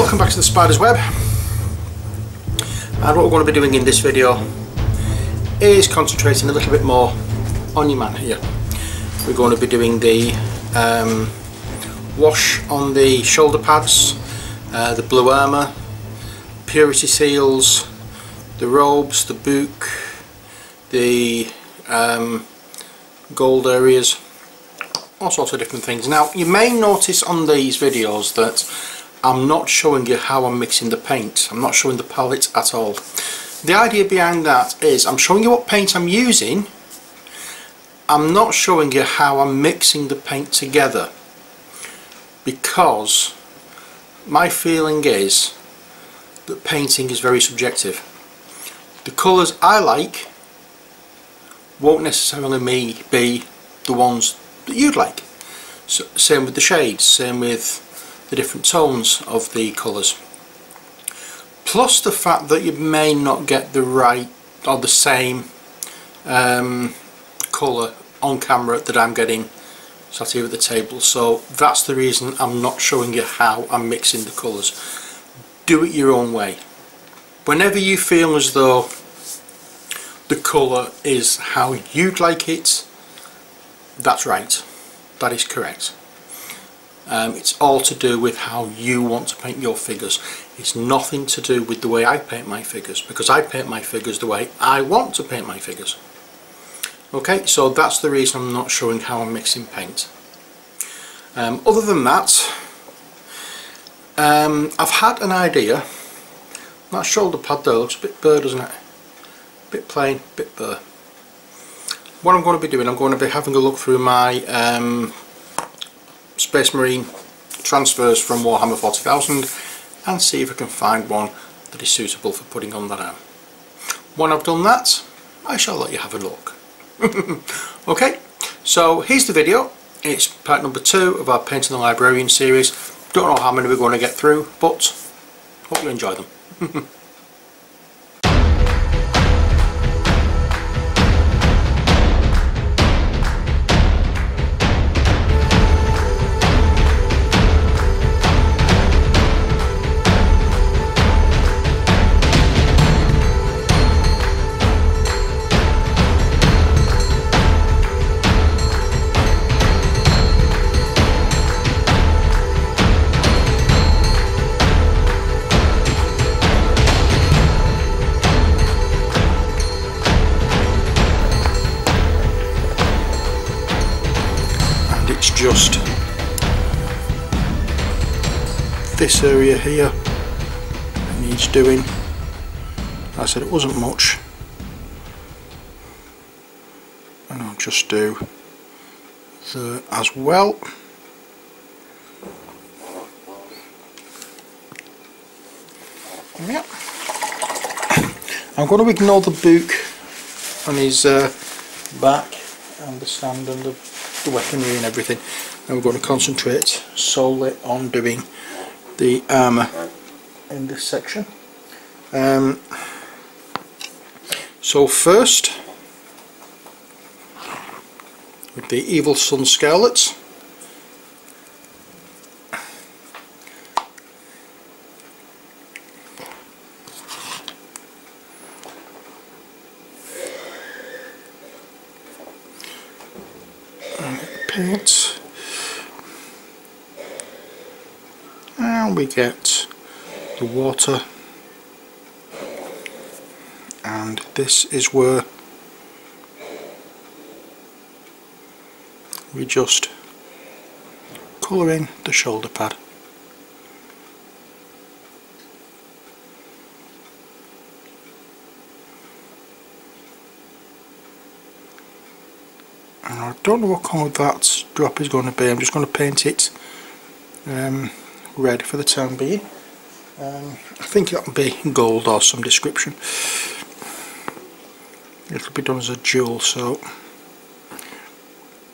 Welcome back to the Spider's Web, and what we're going to be doing in this video is concentrating a little bit more on your man here. We're going to be doing the wash on the shoulder pads, the blue armour, purity seals, the robes, the book, the gold areas, all sorts of different things. Now you may notice on these videos that I'm not showing you how I'm mixing the paint. I'm not showing the palette at all. The idea behind that is I'm showing you what paint I'm using. I'm not showing you how I'm mixing the paint together, because my feeling is that painting is very subjective. The colours I like won't necessarily be the ones that you'd like. So, same with the shades, same with the different tones of the colours. Plus the fact that you may not get the right or the same colour on camera that I'm getting sat here at the table. So that's the reason I'm not showing you how I'm mixing the colours. Do it your own way. Whenever you feel as though the colour is how you'd like it, that's right. That is correct. It's all to do with how you want to paint your figures. It's nothing to do with the way I paint my figures, because I paint my figures the way I want to paint my figures. Okay, so that's the reason I'm not showing how I'm mixing paint. Other than that, I've had an idea. That shoulder pad there looks a bit bare, doesn't it? A bit plain, a bit bare. What I'm going to be doing, I'm going to be having a look through my Space Marine transfers from Warhammer 40,000 and see if I can find one that is suitable for putting on that arm. When I've done that, I shall let you have a look. Okay, so here's the video. It's part number 2 of our Painting the Librarian series. Don't know how many we're going to get through, but hope you enjoy them. It's just this area here that needs doing. I said it wasn't much, and I'll just do the as well. Yeah. I'm going to ignore the book on his back and the stand and the weaponry and everything, and we're going to concentrate solely on doing the armour in this section. So first, with the Evil Sun Scarlets, paint, and we get the water, and this is where we just colour in the shoulder pad. And I don't know what colour that drop is going to be. I'm just going to paint it red for the time being. I think it'll be gold or some description. It'll be done as a jewel, so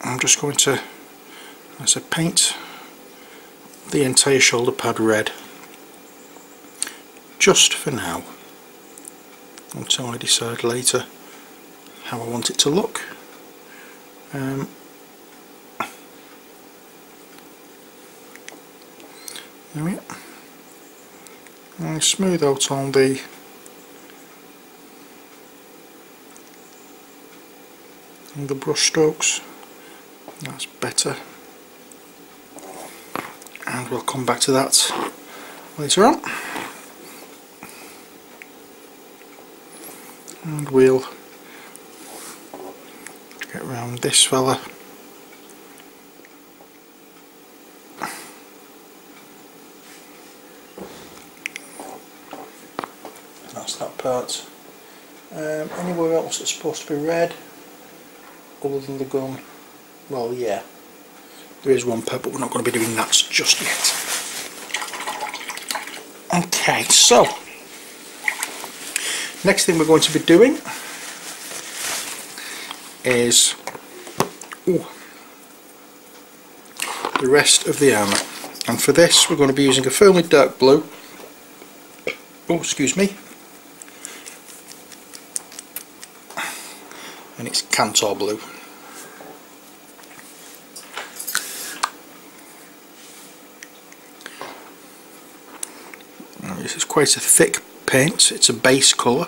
I'm just going to, as I paint the entire shoulder pad red, just for now, until I decide later how I want it to look. There we go. and smooth out all the brush strokes. That's better, and we'll come back to that later on. And we'll get around this fella. That's that part. Anywhere else that's supposed to be red other than the gun? Well, yeah, there is one part, but we're not going to be doing that just yet. Okay, so next thing we're going to be doing is the rest of the armour, and for this we're going to be using a fairly dark blue. Oh, excuse me. And it's Cantor blue. Now, this is quite a thick paint, it's a base colour.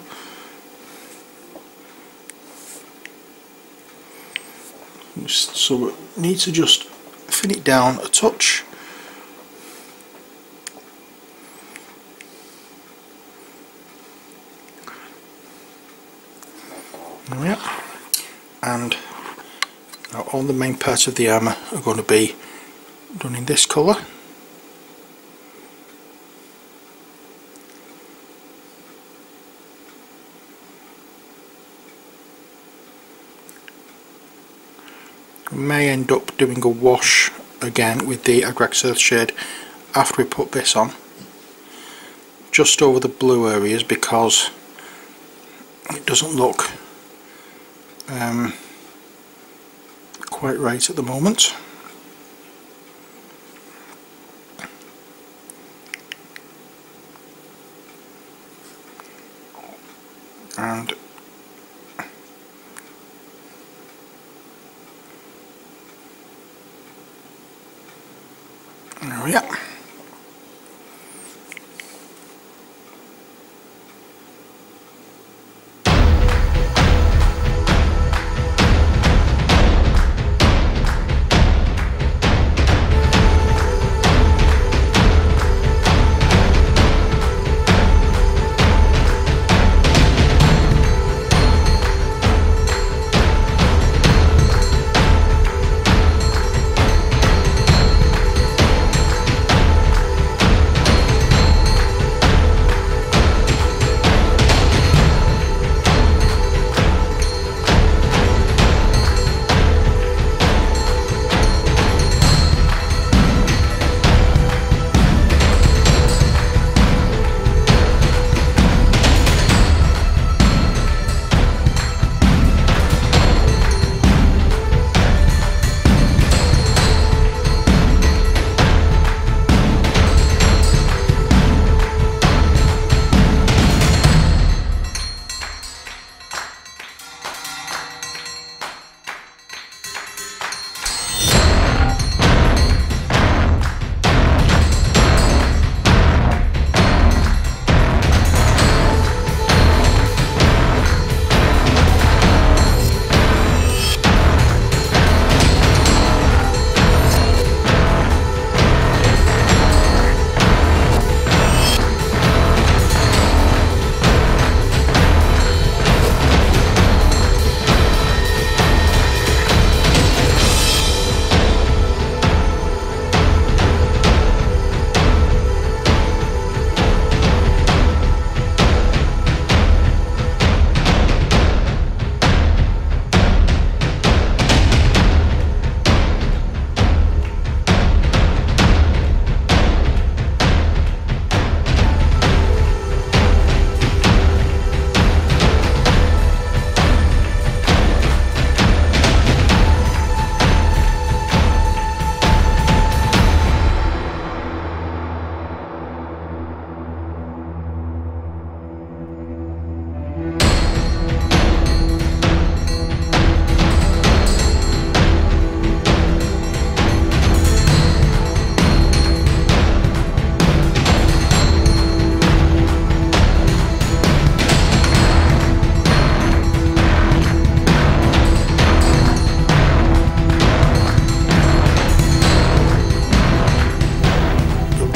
So we need to just thin it down a touch. There we are. And now all the main parts of the armour are going to be done in this colour. We may end up doing a wash again with the Agrax Earth shade after we put this on, just over the blue areas, because it doesn't look quite right at the moment. And there we are.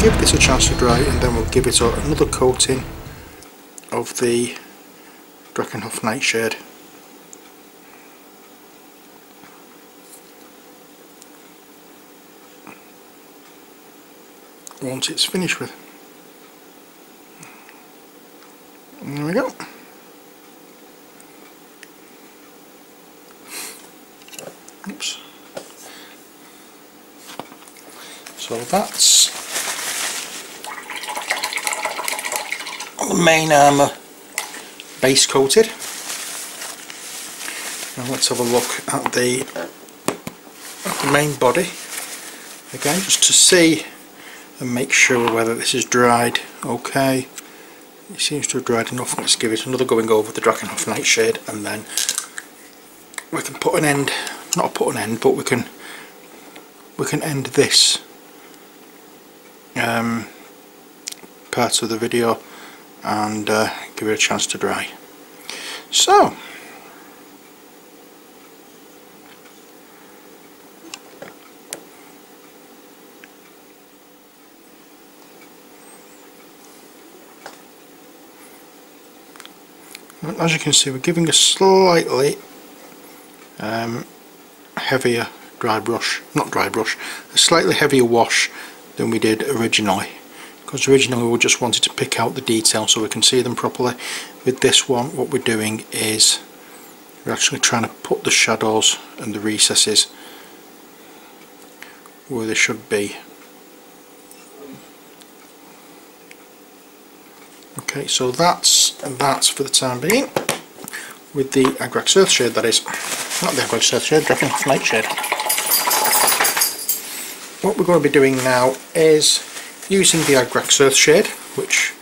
give this a chance to dry, and then we'll give it another coating of the Drakenhof Nightshade. Once it's finished with. And there we go. Oops. So that's the main armour base coated. Now let's have a look at the main body again, just to see and make sure whether this is dried okay. It seems to have dried enough. Let's give it another going over the Drakenhof Nightshade, and then we can put an end, not put an end, but we can end this part of the video and give it a chance to dry. So as you can see, we're giving a slightly heavier a slightly heavier wash than we did originally, because originally we just wanted to pick out the details so we can see them properly. With this one, what we're doing is we're actually trying to put the shadows and the recesses where they should be. Okay, so that's for the time being with the Agrax Earthshade, that is. Not the Agrax Earthshade, Drakenhof Nightshade. What we're going to be doing now is using the Agrax Earthshade, which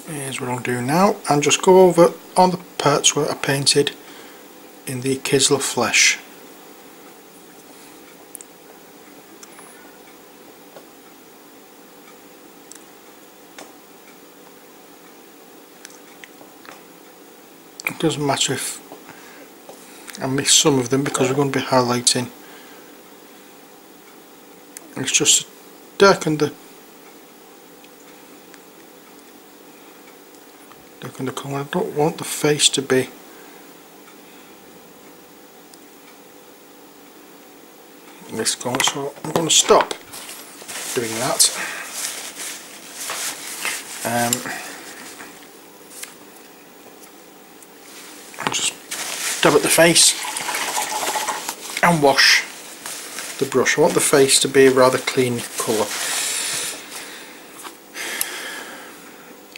is what I'll do now, and just go over on the parts where I painted in the Kislev flesh. It doesn't matter if I miss some of them because we're going to be highlighting. It's just to darken the colour. I don't want the face to be this colour, so I'm going to stop doing that. I'll just dab at the face and wash the brush. I want the face to be a rather clean colour.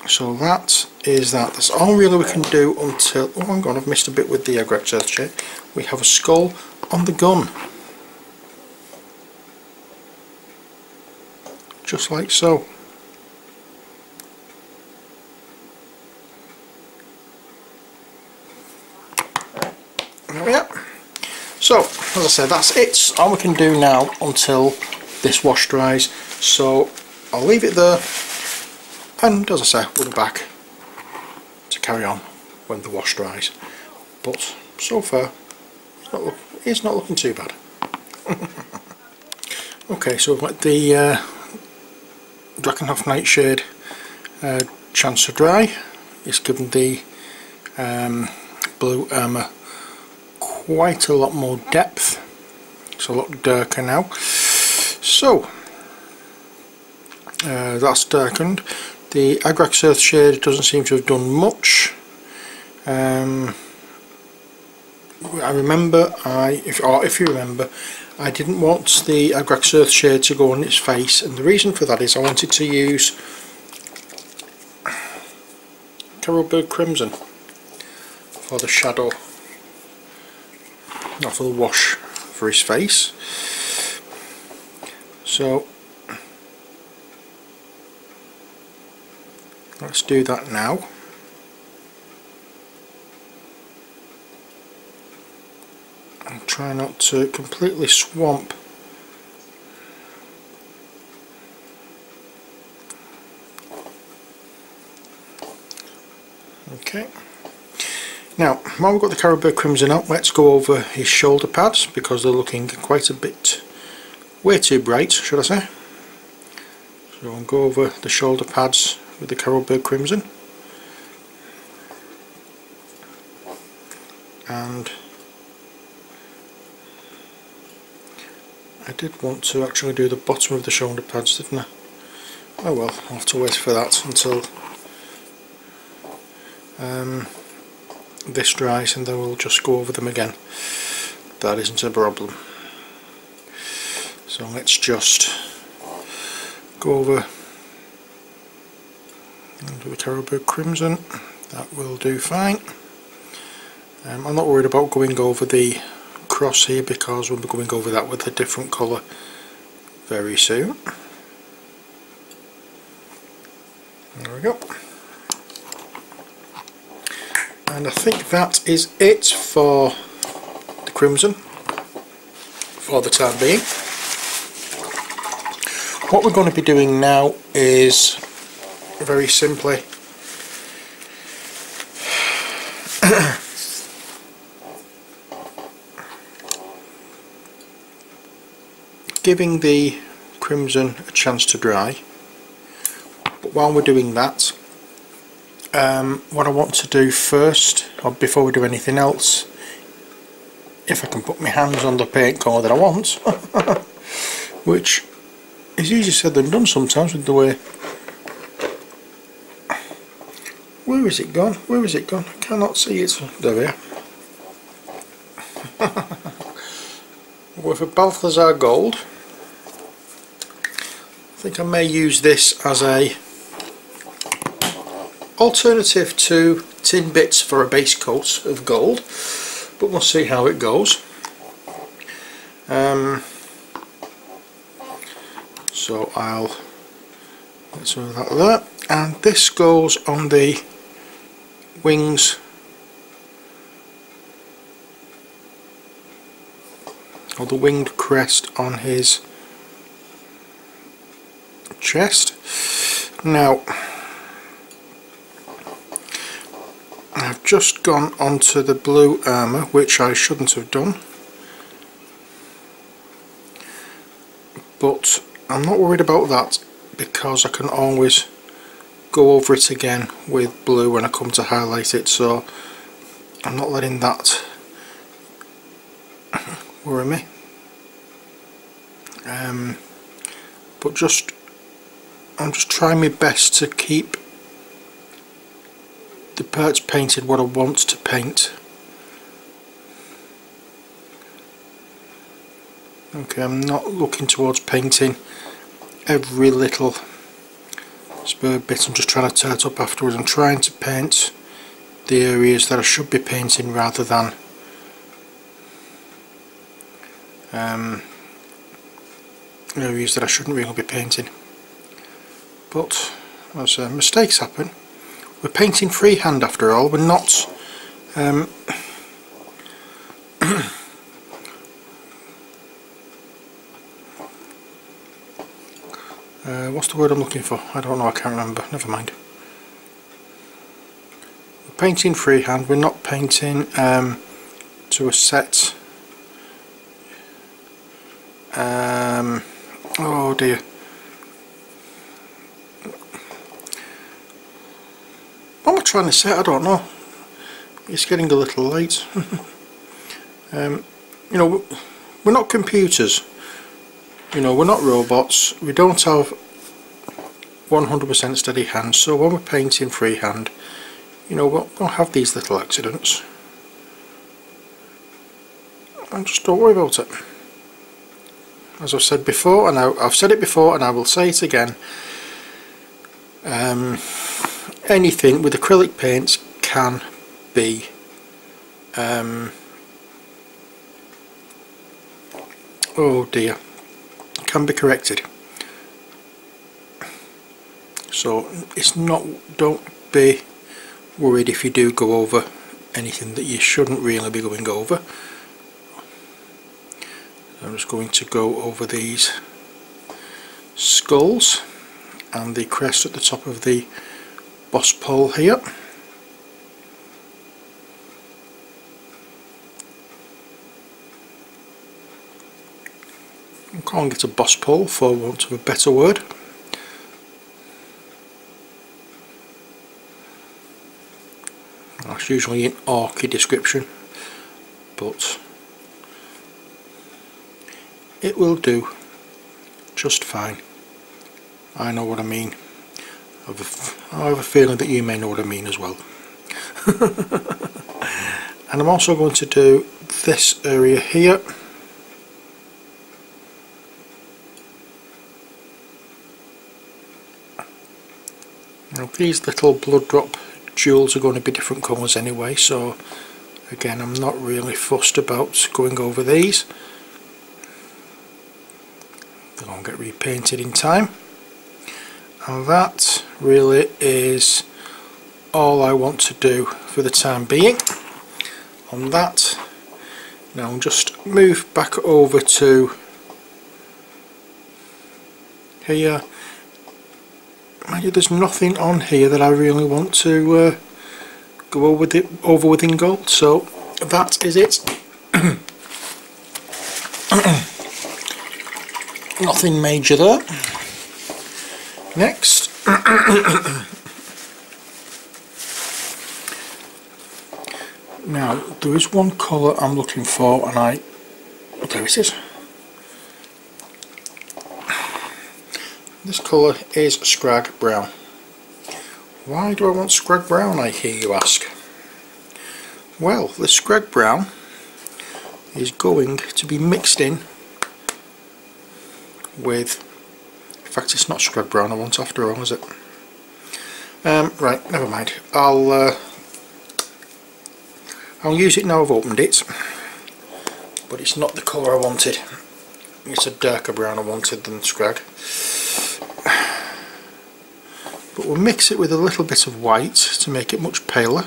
So that is that. That's all really we can do until... oh, hang on, I've missed a bit with the Agrax Earthshade. We have a skull on the gun. Just like so. There we are. So, as I said, that's it. All we can do now until this wash dries. So, I'll leave it there. And as I say, we'll be back to carry on when the wash dries. But so far, it's not looking too bad. Okay, so we've got the Drakenhof Nightshade chance to dry. It's given the blue armour quite a lot more depth. It's a lot darker now. So that's darkened. The Agrax Earthshade doesn't seem to have done much. I remember, if you remember, I didn't want the Agrax Earthshade to go on its face, and the reason for that is I wanted to use Carroburg Crimson for the shadow, not for the wash for his face. So let's do that now. and try not to completely swamp okay. Now while we've got the Caribou Crimson out, let's go over his shoulder pads because they're looking quite a bit way too bright, should I say. So I'll go over the shoulder pads with the Caribou Crimson, and I did want to actually do the bottom of the shoulder pads, didn't I? Oh well, I'll have to wait for that until this dries, and then we'll just go over them again. That isn't a problem. So let's just go over the Caribou Crimson. That will do fine. I'm not worried about going over the cross here because we'll be going over that with a different colour very soon. There we go. And I think that is it for the Crimson for the time being. What we're going to be doing now is very simply giving the Crimson a chance to dry, but while we're doing that, what I want to do first, or before we do anything else, if I can put my hands on the paint colour that I want, which is easier said than done sometimes with the way. Where is it gone? Where is it gone? I cannot see it. There we are. With a Balthazar Gold. I think I may use this as a alternative to tin bits for a base coat of gold, but we'll see how it goes. So let's move that there, and this goes on the wings or the winged crest on his chest. Now I've just gone onto the blue armour, which I shouldn't have done, but I'm not worried about that because I can always go over it again with blue when I come to highlight it, so I'm not letting that worry me. But I'm just trying my best to keep the parts painted what I want to paint. Okay, I'm not looking towards painting every little spare bit. I'm just trying to tear it up afterwards. I'm trying to paint the areas that I should be painting rather than areas that I shouldn't really be painting. But as mistakes happen, we're painting freehand after all. We're not what's the word I'm looking for? I don't know, I can't remember, never mind. We're painting freehand, we're not painting to a set. Oh dear. What am I trying to say? I don't know. It's getting a little late. You know, we're not computers. You know, we're not robots. We don't have 100% steady hands. So when we're painting freehand, you know, we'll have these little accidents. And just don't worry about it. As I've said before, and I've said it before, and I will say it again. Anything with acrylic paints can be oh dear, can be corrected. So it's not, don't be worried if you do go over anything that you shouldn't really be going over. I'm just going to go over these skulls and the crest at the top of the boss pole here. I'm calling it a boss pole for want of a better word. That's usually an orky description, but it will do just fine. I know what I mean. I have a feeling that you may know what I mean as well. And I'm also going to do this area here. Now these little blood drop jewels are going to be different colours anyway, so again I'm not really fussed about going over these. They'll all get repainted in time. And that really is all I want to do for the time being on that. Now I'll just move back over to here. Mind you, there's nothing on here that I really want to go over with in gold, so that is it. Nothing major there. Next, now there is one colour I'm looking for, and there it is. This colour is Scrag Brown. Why do I want Scrag Brown, I hear you ask? Well, the Scrag Brown is going to be mixed in with, in fact it's not Scrag Brown I want after all, is it? Right, never mind. I'll use it now I've opened it, but it's not the colour I wanted. It's a darker brown I wanted than Scrag. But we'll mix it with a little bit of white to make it much paler.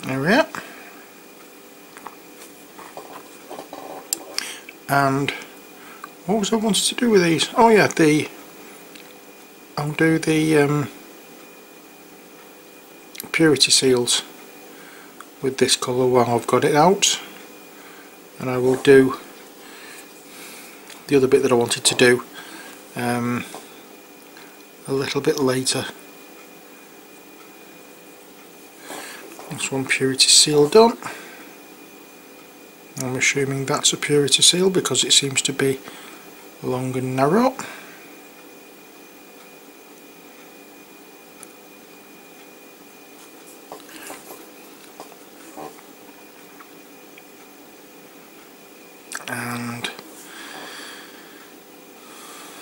There we are. And what was I wanted to do with these? Oh yeah, I'll do the purity seals with this colour while I've got it out, and I will do the other bit that I wanted to do a little bit later. That's one purity seal done. I'm assuming that's a purity seal because it seems to be long and narrow. And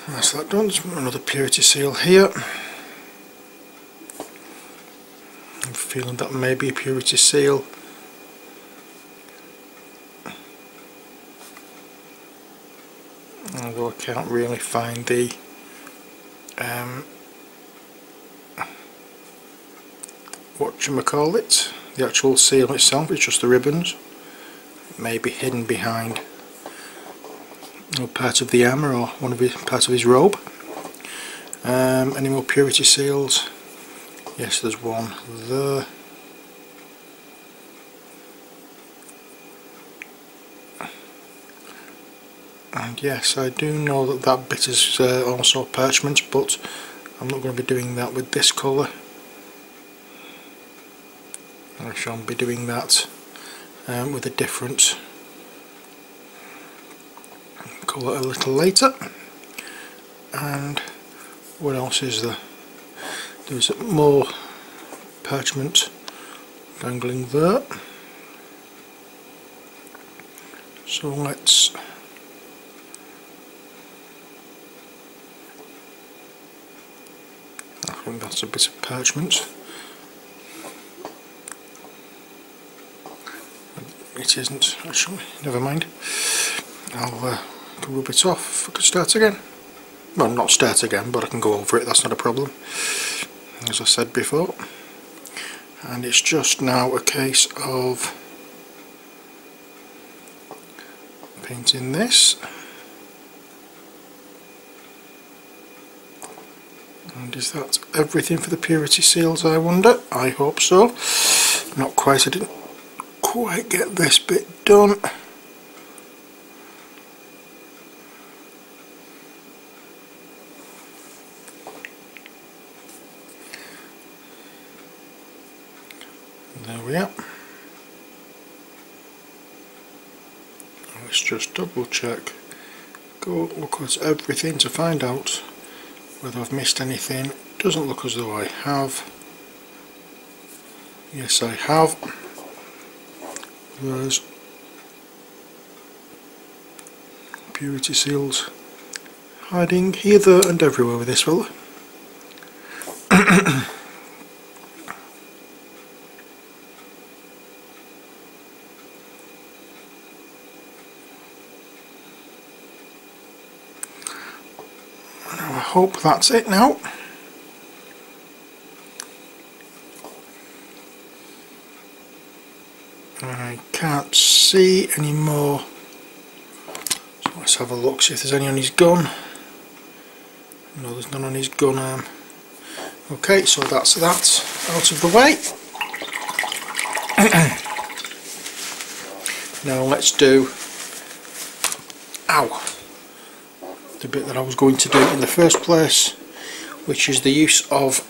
that's that done. There's another purity seal here. I'm feeling that may be a purity seal. Although I can't really find the whatchamacallit, the actual seal itself. It's just the ribbons. It may be hidden behind part of the armour or part of his robe. Any more purity seals? Yes, there's one there. And yes, I do know that that bit is also parchment, but I'm not going to be doing that with this colour. I shall be doing that with a different colour a little later. And what else is there? There's more parchment dangling there. So let's I think that's a bit of parchment. it isn't actually, never mind. I'll rub it off. I could start again. Well, not start again, but I can go over it, that's not a problem, as I said before. And it's just now a case of painting this. And is that everything for the purity seals, I wonder? I hope so. Not quite, I didn't quite get this bit done. There we are. Let's just double check, go look at everything to find out whether I've missed anything. Doesn't look as though I have. Yes, I have. There's purity seals hiding here, there and everywhere with this fella. I hope that's it now. I can't see any more, so let's have a look, see if there's any on his gun. No, there's none on his gun arm. Okay, so that's that out of the way. Now let's do the bit that I was going to do in the first place, which is the use of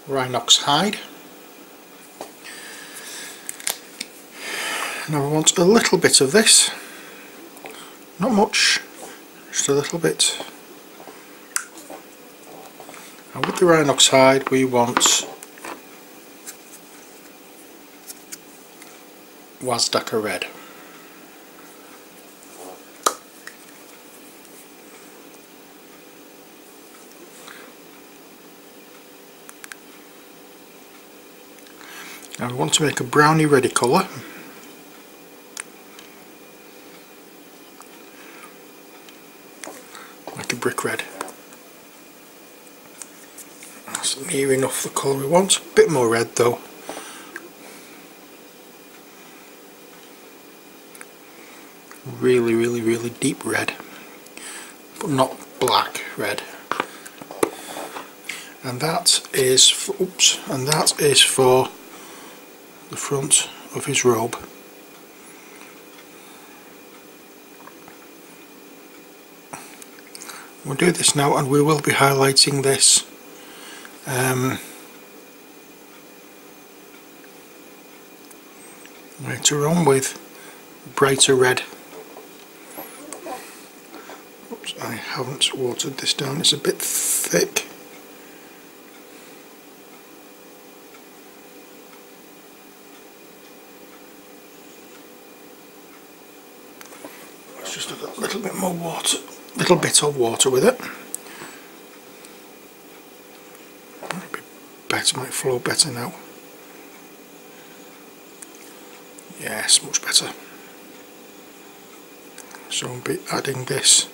rhinox hide. Now I want a little bit of this, not much, just a little bit. And with the rhinox hide we want Wazdaka red. Now we want to make a browny reddy colour. Like a brick red. That's near enough the colour we want. A bit more red though. Really, really, really deep red. But not black red. And that is for, the front of his robe. We'll do this now, and we will be highlighting this later on with brighter red. Oops, I haven't watered this down, it's a bit thick. Just a little bit more water, little bit of water with it. Might be better, might flow better now. Yes, much better. So I'll be adding this.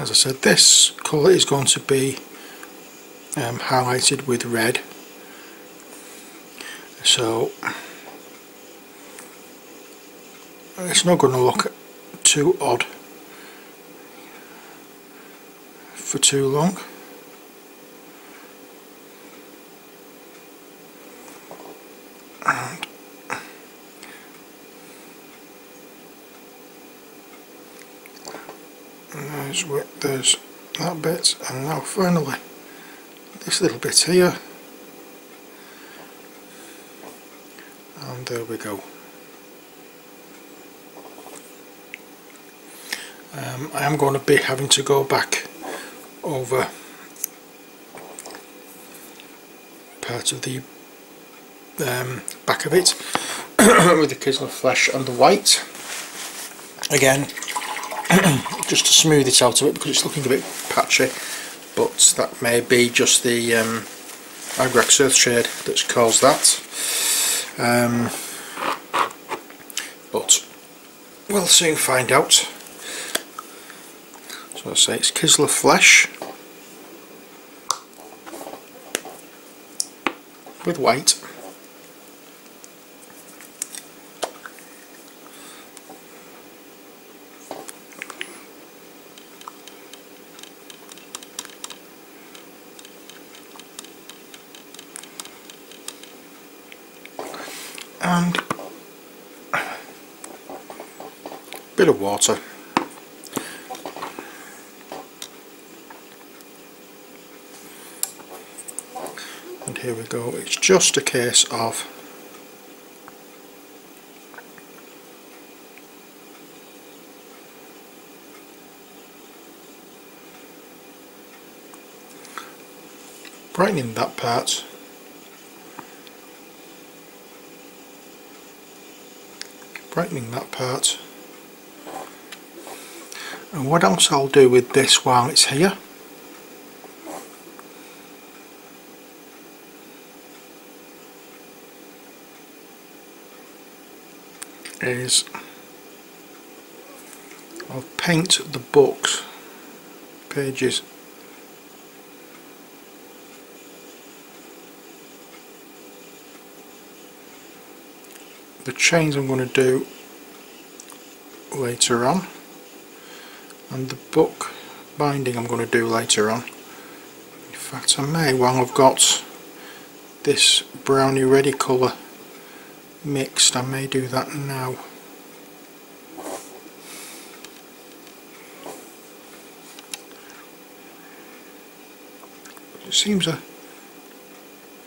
As I said, this colour is going to be highlighted with red, so it's not going to look too odd for too long. And there's that bit, and now finally this little bit here, and there we go. I am going to be having to go back over part of the back of it, with the Kisler flesh and the white. Again, just to smooth it out a bit because it's looking a bit patchy, but that may be just the Agrax Earthshade that's caused that. But we'll soon find out. So I say it's Kisler flesh with white. And a bit of water. And here we go, it's just a case of brightening that part, and what else I'll do with this while it's here is I'll paint the book's pages the chains I'm going to do later on, and the book binding I'm going to do later on. In fact, I may, while I've got this brownie ready colour mixed, I may do that now. It seems a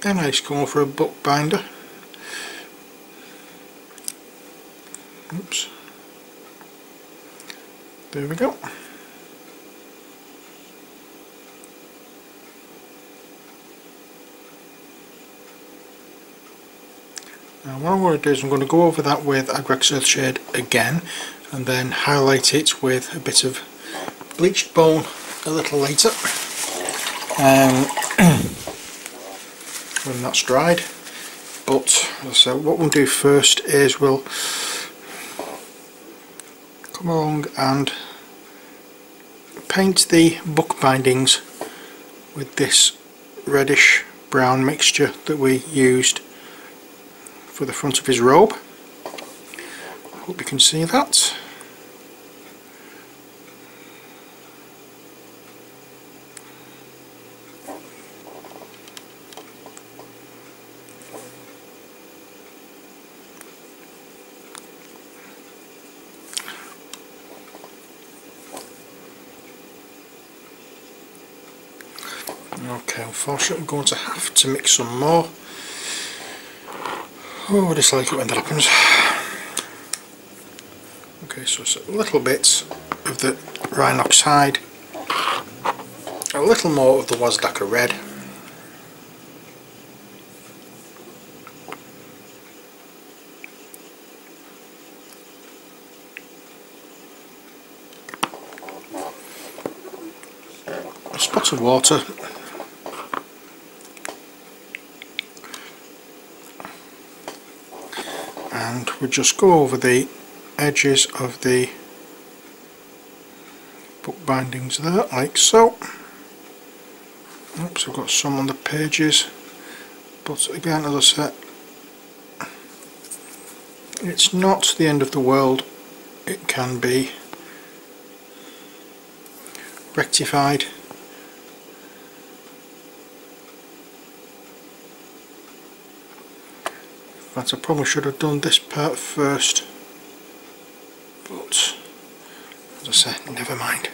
nice colour for a book binder. Oops. There we go. Now what I'm going to do is I'm going to go over that with Agrax Earthshade again and then highlight it with a bit of bleached bone a little later when that's dried. But so what we'll do first is we'll come along and paint the book bindings with this reddish brown mixture that we used for the front of his robe. Hope you can see that. Okay, unfortunately I'm going to have to mix some more. Oh, I dislike it when that happens. Okay, so it's a little bit of the Rhinox hide, a little more of the Wazdaka red, a spot of water, and we'll just go over the edges of the book bindings there, like so. Oops, I've got some on the pages, but again, as I said, it's not the end of the world. It can be rectified. But I probably should have done this part first, but as I said, never mind.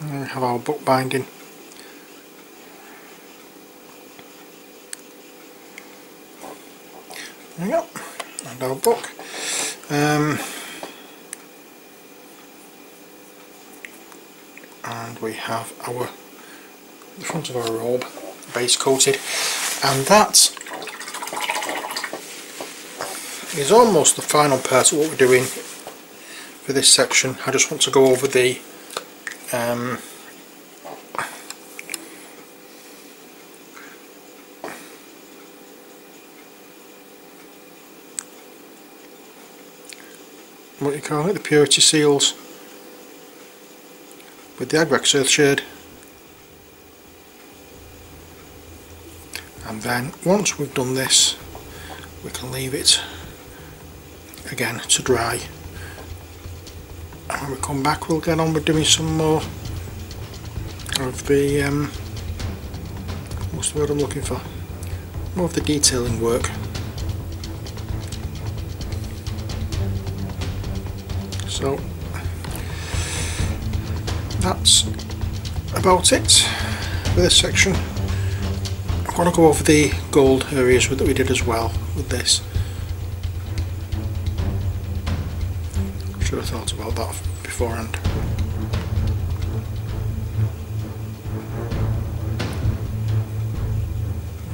And we have our book binding. There we go, and our book. And we have the front of our robe. base coated, and that is almost the final part of what we're doing for this section. I just want to go over the what do you call it, the purity seals with the Agrex earth shade, and then once we've done this we can leave it again to dry, and when we come back we'll get on with doing some more of the what's the word I'm looking for, more of the detailing work. So that's about it for this section. I'm going to go over the gold areas that we did as well with this. Should have thought about that beforehand.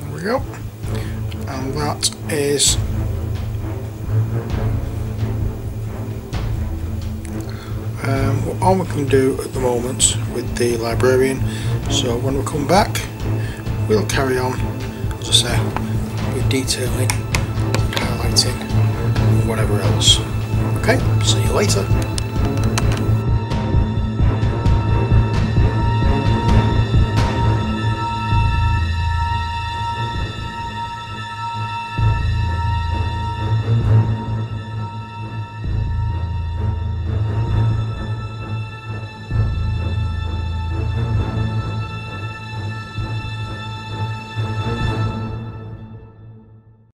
There we go. And that is all we can do at the moment with the Librarian. So when we come back we'll carry on, as I say, with detailing and highlighting and whatever else. Okay, see you later.